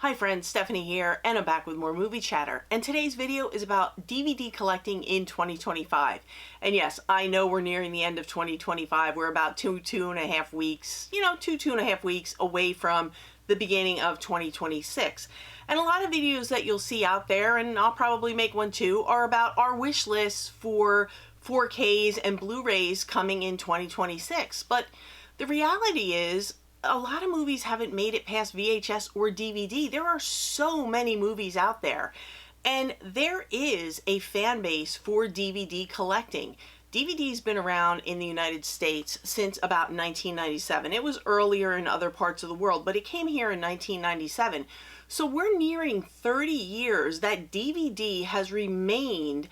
Hi friends, Stephanie here, and I'm back with more movie chatter. And today's video is about DVD collecting in 2025. And yes, I know we're nearing the end of 2025. We're about two and a half weeks, two and a half weeks away from the beginning of 2026. And a lot of videos that you'll see out there, and I'll probably make one too, are about our wish lists for 4Ks and Blu-rays coming in 2026. But the reality is, a lot of movies haven't made it past VHS or DVD. There are so many movies out there. And there is a fan base for DVD collecting. DVD's been around in the United States since about 1997. It was earlier in other parts of the world, but it came here in 1997. So we're nearing 30 years that DVD has remained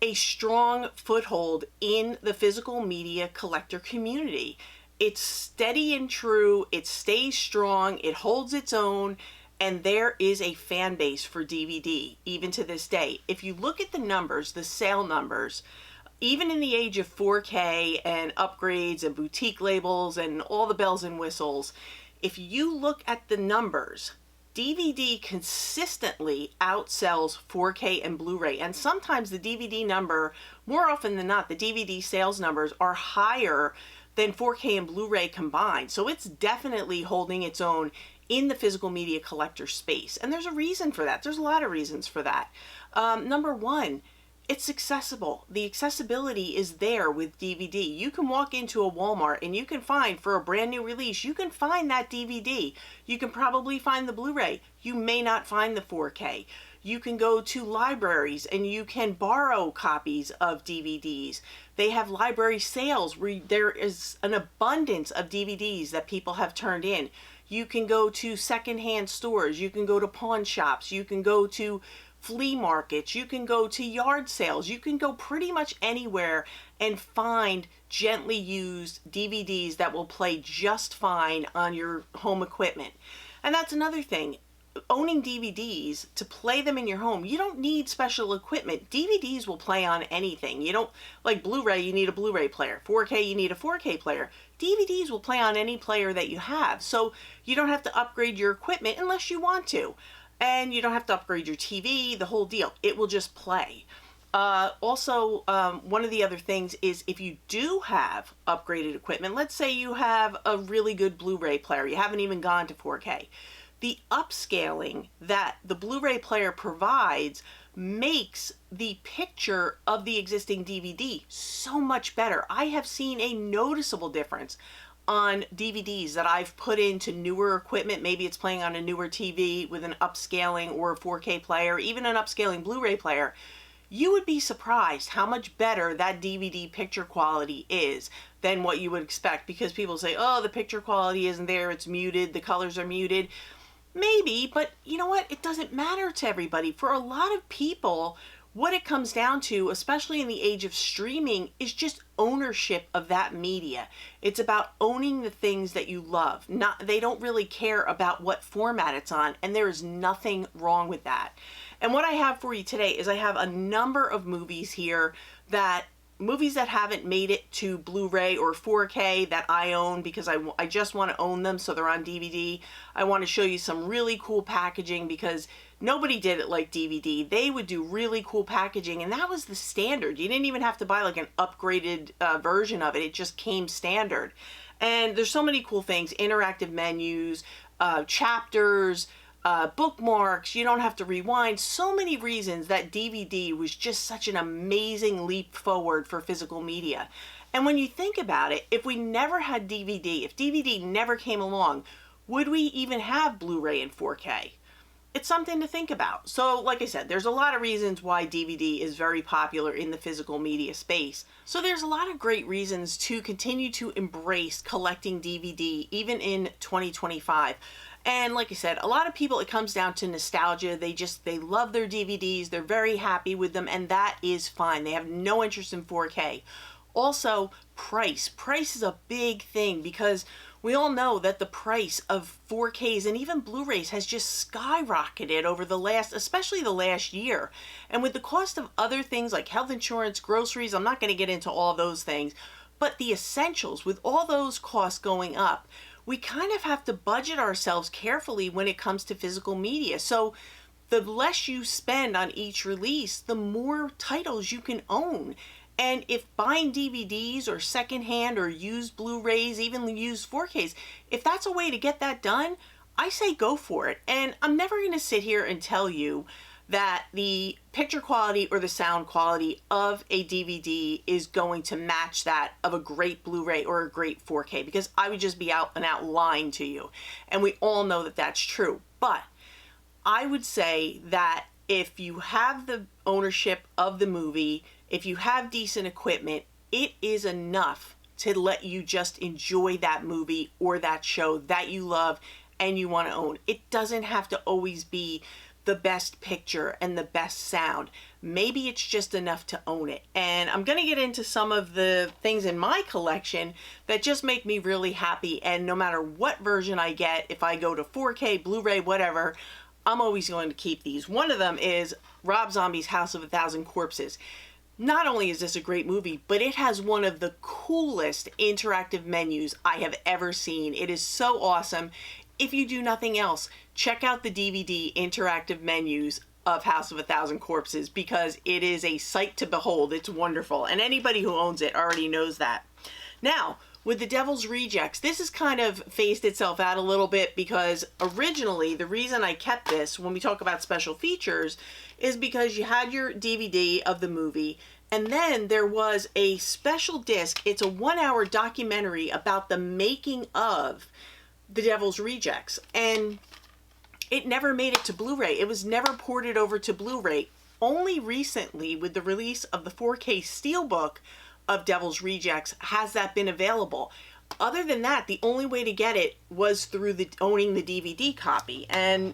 a strong foothold in the physical media collector community. It's steady and true, it stays strong, it holds its own, and there is a fan base for DVD, even to this day. If you look at the numbers, the sale numbers, even in the age of 4K and upgrades and boutique labels and all the bells and whistles, if you look at the numbers, DVD consistently outsells 4K and Blu-ray, and sometimes the DVD number, more often than not, the DVD sales numbers are higher than 4K and Blu-ray combined. So it's definitely holding its own in the physical media collector space. And there's a reason for that. There's a lot of reasons for that. Number one, it's accessible. The accessibility is there with DVD. You can walk into a Walmart and you can find, for a brand new release, you can find that DVD. You can probably find the Blu-ray. You may not find the 4K. You can go to libraries and you can borrow copies of DVDs. They have library sales where there is an abundance of DVDs that people have turned in. You can go to secondhand stores. You can go to pawn shops. You can go to flea markets. You can go to yard sales. You can go pretty much anywhere and find gently used DVDs that will play just fine on your home equipment. And that's another thing. Owning DVDs, to play them in your home, you don't need special equipment. DVDs will play on anything. You don't, like Blu-ray, you need a Blu-ray player. 4K, you need a 4K player. DVDs will play on any player that you have. So you don't have to upgrade your equipment unless you want to. And you don't have to upgrade your TV, the whole deal. It will just play. Also, one of the other things is if you do have upgraded equipment, let's say you have a really good Blu-ray player, you haven't even gone to 4K. The upscaling that the Blu-ray player provides makes the picture of the existing DVD so much better. I have seen a noticeable difference on DVDs that I've put into newer equipment. Maybe it's playing on a newer TV with an upscaling or a 4K player, even an upscaling Blu-ray player. You would be surprised how much better that DVD picture quality is than what you would expect, because people say, oh, the picture quality isn't there, it's muted, the colors are muted. Maybe, but you know what? It doesn't matter to everybody. For a lot of people, what it comes down to, especially in the age of streaming, is just ownership of that media. It's about owning the things that you love. They don't really care about what format it's on, and there is nothing wrong with that. And what I have for you today is I have a number of movies here movies that haven't made it to Blu-ray or 4K that I own because I just want to own them so they're on DVD. I want to show you some really cool packaging because nobody did it like DVD. They would do really cool packaging, and that was the standard. You didn't even have to buy like an upgraded version of it. It just came standard. And there's so many cool things, interactive menus, chapters, bookmarks, you don't have to rewind. So many reasons that DVD was just such an amazing leap forward for physical media. And when you think about it, if we never had DVD, if DVD never came along, would we even have Blu-ray and 4K? It's something to think about. So like I said, there's a lot of reasons why DVD is very popular in the physical media space. So there's a lot of great reasons to continue to embrace collecting DVD even in 2025. And like I said, a lot of people, it comes down to nostalgia. They love their DVDs. They're very happy with them, and that is fine. They have no interest in 4K. Also, price. Price is a big thing because we all know that the price of 4Ks and even Blu-rays has just skyrocketed over especially the last year. And with the cost of other things like health insurance, groceries, I'm not going to get into all those things, but the essentials, with all those costs going up, we kind of have to budget ourselves carefully when it comes to physical media. So the less you spend on each release, the more titles you can own. And if buying DVDs or secondhand or used Blu-rays, even used 4Ks, if that's a way to get that done, I say go for it. And I'm never going to sit here and tell you that the picture quality or the sound quality of a DVD is going to match that of a great Blu-ray or a great 4K, because I would just be out and out lying to you. And we all know that that's true. But I would say that if you have the ownership of the movie, if you have decent equipment, it is enough to let you just enjoy that movie or that show that you love and you want to own. It doesn't have to always be the best picture and the best sound. Maybe it's just enough to own it. And I'm going to get into some of the things in my collection that just make me really happy. And no matter what version I get, if I go to 4K, Blu-ray, whatever, I'm always going to keep these. One of them is Rob Zombie's House of a Thousand Corpses. Not only is this a great movie, but it has one of the coolest interactive menus I have ever seen. It is so awesome. If you do nothing else, check out the DVD interactive menus of House of a Thousand Corpses, because it is a sight to behold. It's wonderful. And anybody who owns it already knows that. Now, with The Devil's Rejects, this has kind of phased itself out a little bit, because originally the reason I kept this when we talk about special features is because you had your DVD of the movie, and then there was a special disc. It's a 1-hour documentary about the making of The Devil's Rejects, and it never made it to Blu-ray. It was never ported over to Blu-ray. Only recently, with the release of the 4K Steelbook of Devil's Rejects, has that been available. Other than that, the only way to get it was through owning the DVD copy, and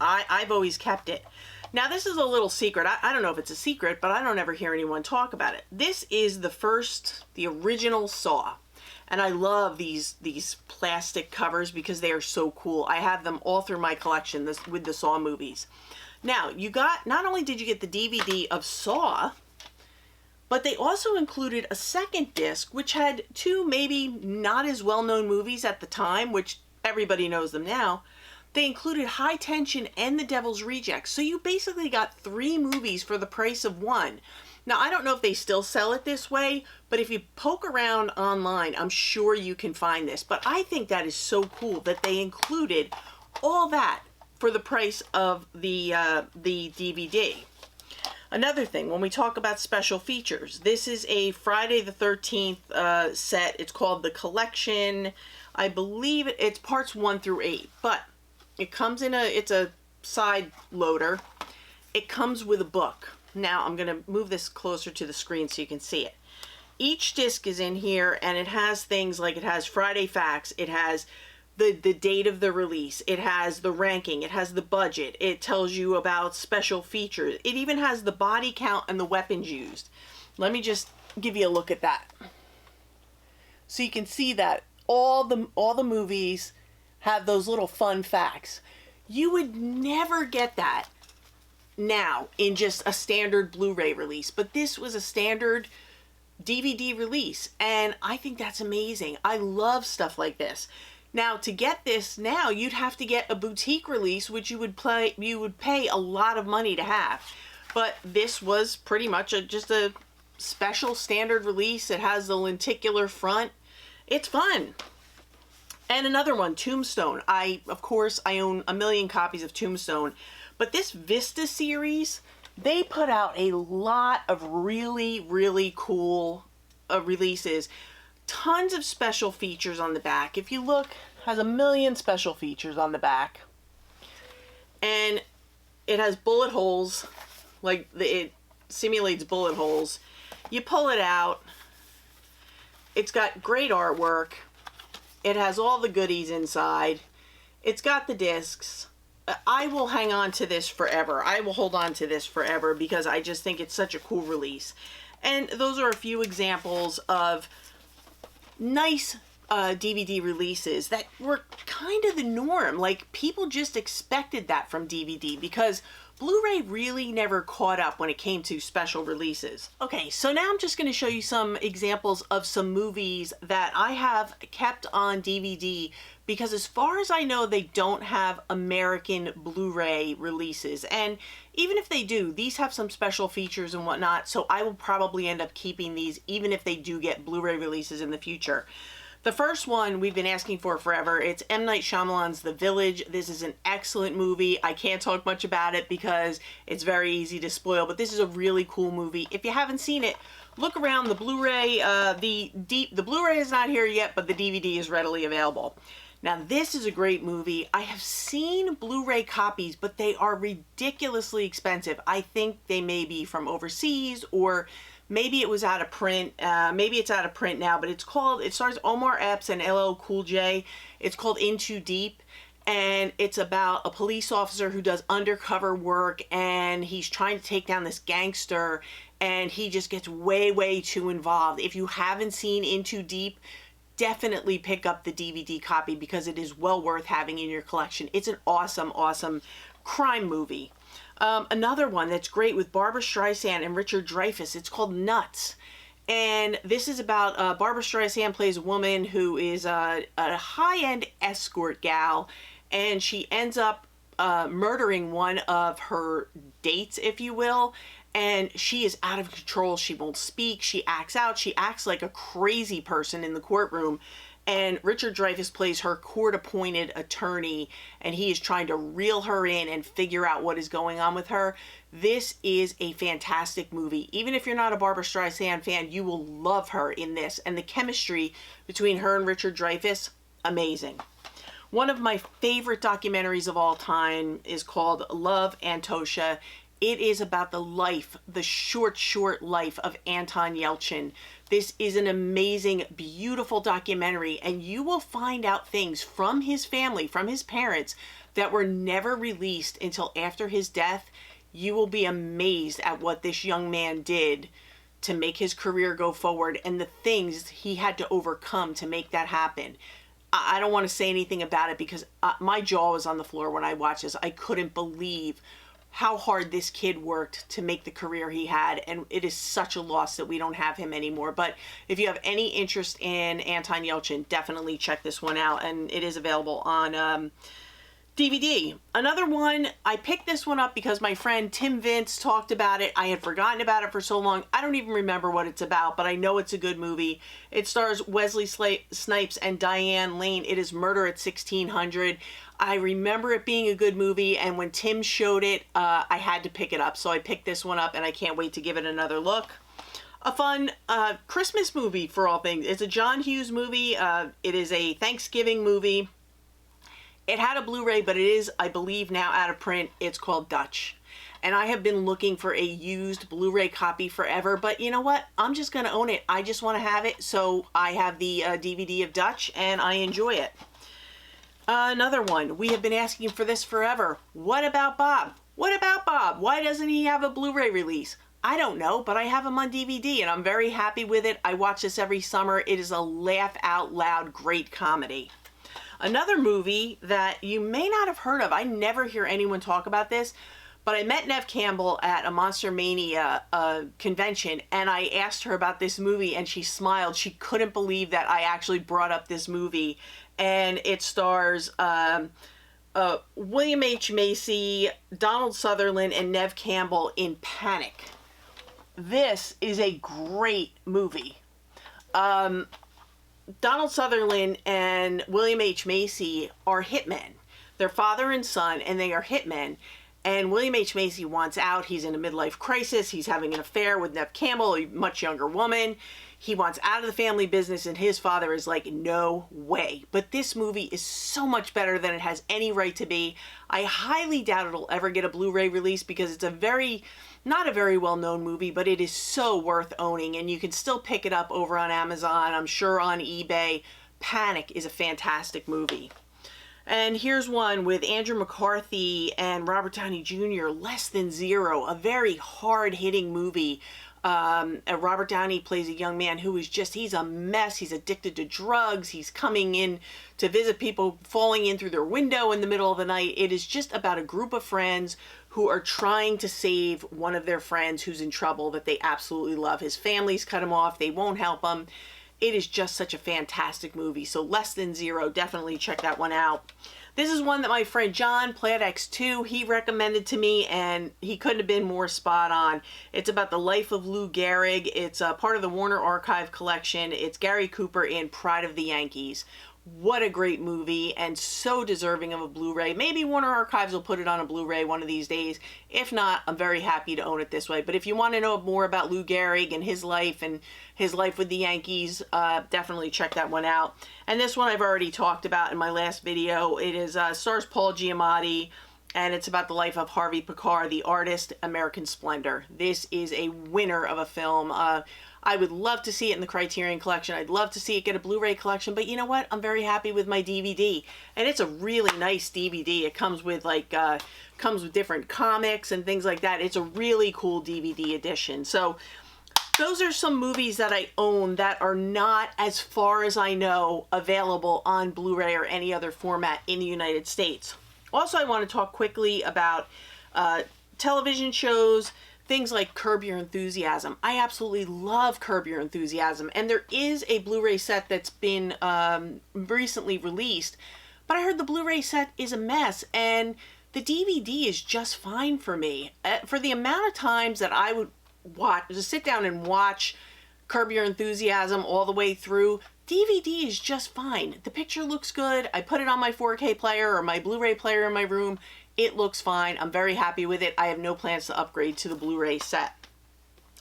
I've always kept it. Now, this is a little secret. I don't know if it's a secret, but I don't ever hear anyone talk about it. This is the original Saw. And I love these plastic covers because they are so cool. I have them all through my collection with the Saw movies. Now, not only did you get the DVD of Saw, but they also included a second disc which had two maybe not as well-known movies at the time, which everybody knows them now. They included High Tension and The Devil's Rejects. So you basically got 3 movies for the price of 1. Now, I don't know if they still sell it this way, but if you poke around online, I'm sure you can find this. But I think that is so cool that they included all that for the price of the DVD. Another thing, when we talk about special features, this is a Friday the 13th set. It's called The Collection. I believe it's parts 1 through 8, but it comes in it's a side loader. It comes with a book. Now, I'm going to move this closer to the screen so you can see it. Each disc is in here, and it has things like, it has Friday Facts, it has the date of the release, it has the ranking, it has the budget, it tells you about special features, it even has the body count and the weapons used. Let me just give you a look at that. So you can see that all the movies have those little fun facts. You would never get that now in just a standard Blu-ray release, but this was a standard DVD release, and I think that's amazing. I love stuff like this. Now, to get this now, you'd have to get a boutique release, which you would pay a lot of money to have. But this was pretty much just a special standard release. It has the lenticular front. It's fun. And another one, Tombstone. Of course, I own a million copies of Tombstone. But this Vista series, they put out a lot of really, really cool releases. Tons of special features on the back. If you look, has a million special features on the back. And it has bullet holes, like it simulates bullet holes. You pull it out. It's got great artwork. It has all the goodies inside. It's got the discs. I will hang on to this forever. I will hold on to this forever because I just think it's such a cool release. And those are a few examples of nice DVD releases that were kind of the norm. Like, people just expected that from DVD because Blu-ray really never caught up when it came to special releases. Okay, so now I'm just going to show you some examples of some movies that I have kept on DVD because as far as I know, they don't have American Blu-ray releases. And even if they do, these have some special features and whatnot, so I will probably end up keeping these even if they do get Blu-ray releases in the future. The first one we've been asking for forever. It's M. Night Shyamalan's The Village. This is an excellent movie. I can't talk much about it because it's very easy to spoil, but this is a really cool movie. If you haven't seen it, look around. The Blu-ray, the Blu-ray is not here yet, but the DVD is readily available. Now, this is a great movie. I have seen Blu-ray copies, but they are ridiculously expensive. I think they may be from overseas, or maybe it was out of print. Maybe it's out of print now, but it stars Omar Epps and LL Cool J. It's called In Too Deep, and it's about a police officer who does undercover work, and he's trying to take down this gangster, and he just gets way, way too involved. If you haven't seen In Too Deep, definitely pick up the DVD copy because it is well worth having in your collection. It's an awesome, awesome crime movie. Another one that's great with Barbra Streisand and Richard Dreyfuss, it's called Nuts. And this is about Barbra Streisand plays a woman who is a high-end escort gal, and she ends up murdering one of her dates, if you will, and she is out of control. She won't speak. She acts out. She acts like a crazy person in the courtroom. And Richard Dreyfuss plays her court-appointed attorney, and he is trying to reel her in and figure out what is going on with her. This is a fantastic movie. Even if you're not a Barbra Streisand fan, you will love her in this. And the chemistry between her and Richard Dreyfuss, amazing. One of my favorite documentaries of all time is called Love, Antosha. It is about the life, the short life of Anton Yelchin. This is an amazing, beautiful documentary, and you will find out things from his family, from his parents, that were never released until after his death. You will be amazed at what this young man did to make his career go forward and the things he had to overcome to make that happen. I don't want to say anything about it because my jaw was on the floor when I watched this. I couldn't believe how hard this kid worked to make the career he had, and it is such a loss that we don't have him anymore. But if you have any interest in Anton Yelchin, definitely check this one out, and it is available on DVD. Another one, I picked this one up because my friend Tim Vince talked about it. I had forgotten about it for so long. I don't even remember what it's about, but I know it's a good movie. It stars Wesley Snipes and Diane Lane. It is Murder at 1600. I remember it being a good movie, and when Tim showed it, I had to pick it up. So I picked this one up, and I can't wait to give it another look. A fun Christmas movie, for all things. It's a John Hughes movie. It is a Thanksgiving movie. It had a Blu-ray, but it is, I believe, now out of print. It's called Dutch. And I have been looking for a used Blu-ray copy forever, but you know what? I'm just going to own it. I just want to have it, so I have the DVD of Dutch, and I enjoy it. Another one. We have been asking for this forever. What about Bob? What about Bob? Why doesn't he have a Blu-ray release? I don't know, but I have him on DVD, and I'm very happy with it. I watch this every summer. It is a laugh-out-loud great comedy. Another movie that you may not have heard of, I never hear anyone talk about this, but I met Neve Campbell at a Monster Mania convention, and I asked her about this movie, and she smiled. She couldn't believe that I actually brought up this movie, and it stars William H. Macy, Donald Sutherland, and Neve Campbell in Panic. This is a great movie. Donald Sutherland and William H. Macy are hitmen. They're father and son, and they are hitmen. And William H. Macy wants out. He's in a midlife crisis. He's having an affair with Neve Campbell, a much younger woman. He wants out of the family business, and his father is like, no way. But this movie is so much better than it has any right to be. I highly doubt it'll ever get a Blu-ray release because it's not a very well-known movie, but it is so worth owning, and you can still pick it up over on Amazon, I'm sure on eBay. Panic is a fantastic movie. And here's one with Andrew McCarthy and Robert Downey Jr., Less Than Zero, a very hard-hitting movie. Robert Downey plays a young man who is he's a mess. He's addicted to drugs. He's coming in to visit people, falling in through their window in the middle of the night. It is just about a group of friends who are trying to save one of their friends who's in trouble that they absolutely love. His family's cut him off. They won't help him. It is just such a fantastic movie. So Less Than Zero, definitely check that one out. This is one that my friend John, PlatX2, he recommended to me, and he couldn't have been more spot on. It's about the life of Lou Gehrig. It's a part of the Warner Archive collection. It's Gary Cooper in Pride of the Yankees. What a great movie, and so deserving of a Blu-ray. Maybe Warner Archives will put it on a Blu-ray one of these days. If not, I'm very happy to own it this way. But if you want to know more about Lou Gehrig and his life with the Yankees, definitely check that one out. And this one I've already talked about in my last video. It is stars Paul Giamatti, and it's about the life of Harvey Pekar, the artist, American Splendor. This is a winner of a film. I would love to see it in the Criterion Collection. I'd love to see it get a Blu-ray collection, but you know what? I'm very happy with my DVD, and it's a really nice DVD. It comes with comes with different comics and things like that. It's a really cool DVD edition. So those are some movies that I own that are not, as far as I know, available on Blu-ray or any other format in the United States. Also, I want to talk quickly about television shows, things like Curb Your Enthusiasm. I absolutely love Curb Your Enthusiasm, and there is a Blu-ray set that's been recently released, but I heard the Blu-ray set is a mess, and the DVD is just fine for me. For the amount of times that I would just sit down and watch Curb Your Enthusiasm all the way through, DVD is just fine. The picture looks good. I put it on my 4K player or my Blu-ray player in my room. It looks fine. I'm very happy with it. I have no plans to upgrade to the Blu-ray set.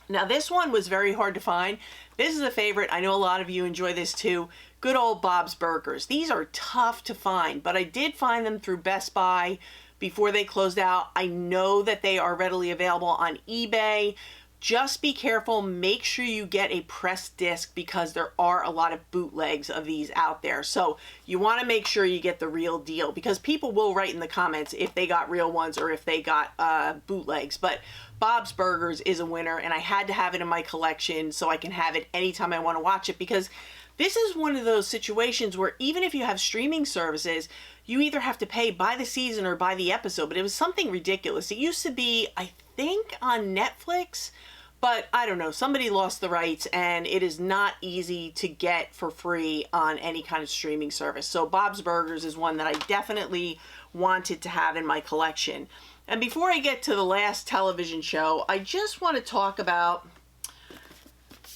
Now, this one was very hard to find. This is a favorite. I know a lot of you enjoy this too. Good old Bob's Burgers. These are tough to find, but I did find them through Best Buy before they closed out. I know that they are readily available on eBay. Just be careful. Make sure you get a pressed disc, because there are a lot of bootlegs of these out there. So you want to make sure you get the real deal, because people will write in the comments if they got real ones or if they got bootlegs. But Bob's Burgers is a winner, and I had to have it in my collection so I can have it anytime I want to watch it, because this is one of those situations where even if you have streaming services, you either have to pay by the season or by the episode. But it was something ridiculous. It used to be, I think, on Netflix, but I don't know, somebody lost the rights, and it is not easy to get for free on any kind of streaming service. So Bob's Burgers is one that I definitely wanted to have in my collection. And before I get to the last television show, I just want to talk about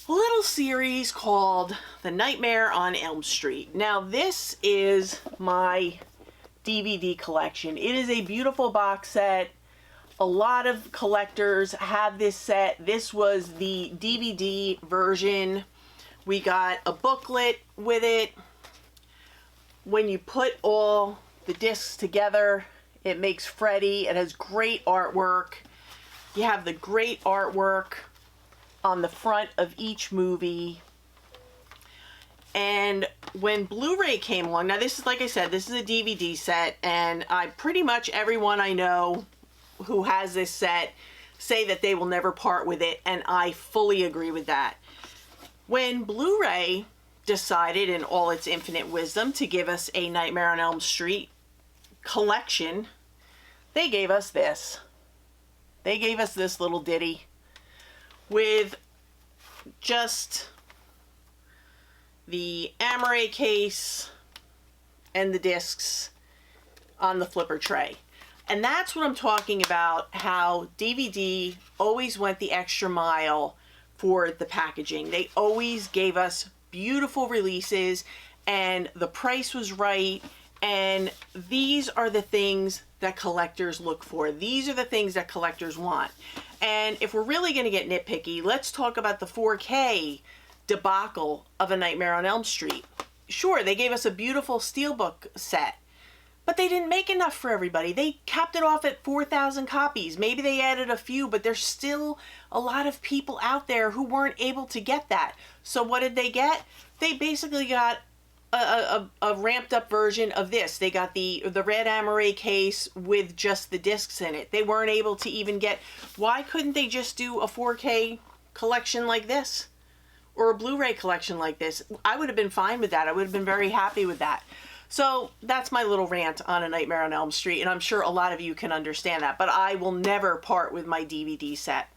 a little series called The Nightmare on Elm Street. Now, this is my DVD collection. It is a beautiful box set. A lot of collectors have this set. This was the DVD version. We got a booklet with it. When you put all the discs together, it makes Freddy. It has great artwork. You have the great artwork on the front of each movie. And when Blu-ray came along, now this is, like I said, this is a DVD set, and pretty much everyone I know who has this set say that they will never part with it, and I fully agree with that. When Blu-ray decided, in all its infinite wisdom, to give us a Nightmare on Elm Street collection, they gave us this. They gave us this little ditty with just the Amaray case and the discs on the flipper tray. And that's what I'm talking about, how DVD always went the extra mile for the packaging. They always gave us beautiful releases, and the price was right, and these are the things that collectors look for. These are the things that collectors want. And if we're really going to get nitpicky, let's talk about the 4K debacle of A Nightmare on Elm Street. Sure, they gave us a beautiful steelbook set, but they didn't make enough for everybody. They capped it off at 4,000 copies. Maybe they added a few, but there's still a lot of people out there who weren't able to get that. So what did they get? They basically got a ramped up version of this. They got the red Amaray case with just the discs in it. They weren't able to even get... Why couldn't they just do a 4K collection like this? Or a Blu-ray collection like this? I would have been fine with that. I would have been very happy with that. So that's my little rant on A Nightmare on Elm Street, and I'm sure a lot of you can understand that, but I will never part with my DVD set.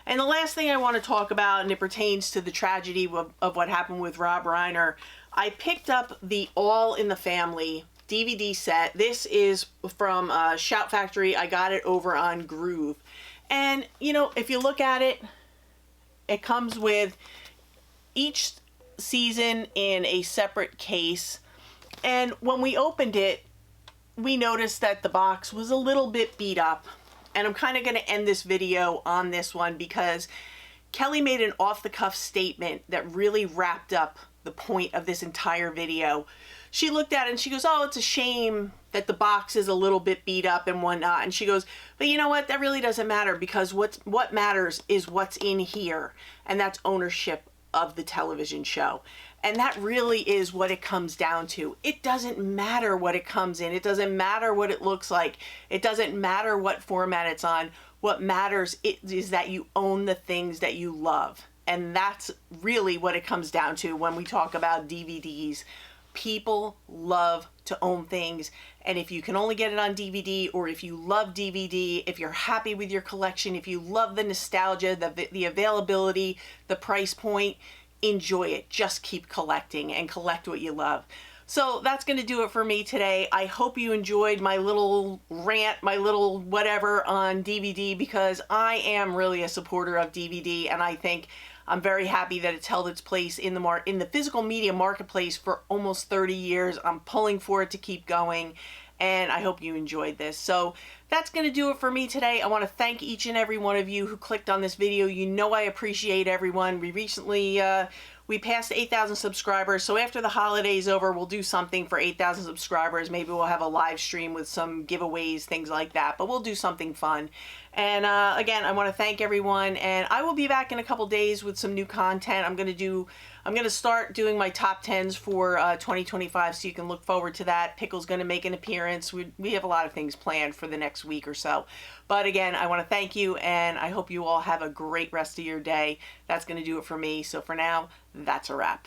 And the last thing I want to talk about, and it pertains to the tragedy of what happened with Rob Reiner, I picked up the All in the Family DVD set. This is from Shout Factory. I got it over on Groove. And, you know, if you look at it, it comes with each season in a separate case. And when we opened it, we noticed that the box was a little bit beat up. And I'm kind of going to end this video on this one because Kelly made an off-the-cuff statement that really wrapped up the point of this entire video. She looked at it and she goes, oh, it's a shame that the box is a little bit beat up and whatnot. And she goes, but you know what? That really doesn't matter, because what matters is what's in here. And that's ownership of the television show. And that really is what it comes down to. It doesn't matter what it comes in. It doesn't matter what it looks like. It doesn't matter what format it's on. What matters is that you own the things that you love. And that's really what it comes down to when we talk about DVDs. People love to own things. And if you can only get it on DVD, or if you love DVD, if you're happy with your collection, if you love the nostalgia, the availability, the price point, enjoy it. Just keep collecting and collect what you love. So that's going to do it for me today. I hope you enjoyed my little rant, my little whatever on DVD, because I am really a supporter of DVD, and I think I'm very happy that it's held its place in the physical media marketplace for almost 30 years. I'm pulling for it to keep going, and I hope you enjoyed this. So that's going to do it for me today. I want to thank each and every one of you who clicked on this video. You know I appreciate everyone. We recently we passed 8,000 subscribers, so after the holidays over, we'll do something for 8,000 subscribers. Maybe we'll have a live stream with some giveaways, things like that, but we'll do something fun. And again, I want to thank everyone, and I will be back in a couple days with some new content. I'm going to start doing my top 10s for 2025, so you can look forward to that. Pickle's going to make an appearance. We have a lot of things planned for the next week or so. But again, I want to thank you, and I hope you all have a great rest of your day. That's going to do it for me. So for now, that's a wrap.